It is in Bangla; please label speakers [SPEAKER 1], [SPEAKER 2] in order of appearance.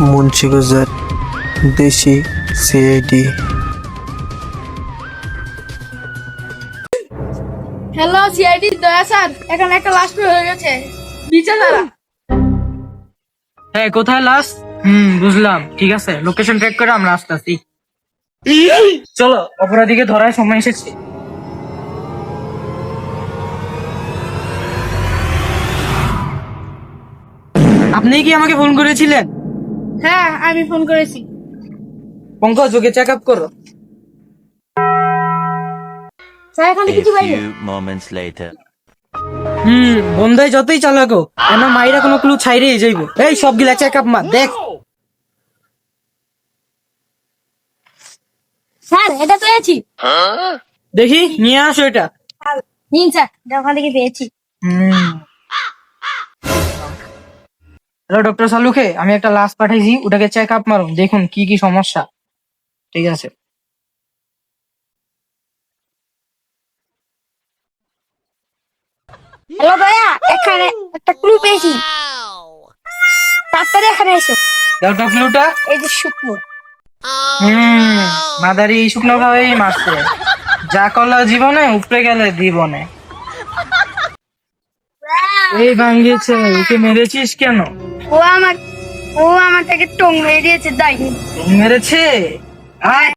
[SPEAKER 1] মুন্সিগঞ্জের দেশি সিআইডি।
[SPEAKER 2] হ্যালো সিআইডি দয়া স্যার, এখানে একটা লাশ বের হয়ে গেছে। বিচার দ্বারা
[SPEAKER 3] হ্যাঁ, কোথায় লাশ? বুঝলাম, ঠিক আছে, লোকেশন ট্র্যাক করে আমরা আসতেছি। চলো, অপরাধীকে ধরার সময় এসেছে। আপনি কি আমাকে ফোন করেছিলেন?
[SPEAKER 2] হ্যাঁ, আমি ফোন করেছি।
[SPEAKER 3] পঙ্কজ, ওকে চেক আপ করো।
[SPEAKER 2] স্যার এখানে
[SPEAKER 4] A
[SPEAKER 2] কিছু পাইনি।
[SPEAKER 4] few moments later.
[SPEAKER 3] বন্ধাই যতই চালাকো, এমন মাইরা কোনো ক্লু ছাইরেই যাইব। এই সবগুলা চেক আপ মার, দেখ।
[SPEAKER 2] স্যার এটা পেয়েছি।
[SPEAKER 3] দেখি, নিয়ে আসো এটা।
[SPEAKER 2] নিন স্যার, এটা ওখান থেকে পেয়েছি।
[SPEAKER 3] হ্যালো ডক্টর সালুকে, আমি একটা লাশ পাঠাইছি, ওটাকে চেক আপ মারুন, দেখুন কি কি সমস্যা। ঠিক আছে।
[SPEAKER 2] হ্যালো দয়া, এখানে একটা ক্লু পেয়েছি। তাড়াতাড়ি এখানে এসো।
[SPEAKER 3] দাও তো ক্লুটা।
[SPEAKER 2] এই যে শুকনো।
[SPEAKER 3] মাদারি শুকনো খাওয়াই মারছে। যা করলো জীবনে, উপরে গেলে জীবনে। এই ভাঙ্গিয়েছে, ওকে মেরেছিস কেন?
[SPEAKER 2] ও আমার ও আমার থেকে টং মেরে দিয়েছে, তাই
[SPEAKER 3] মেরেছে? আয়।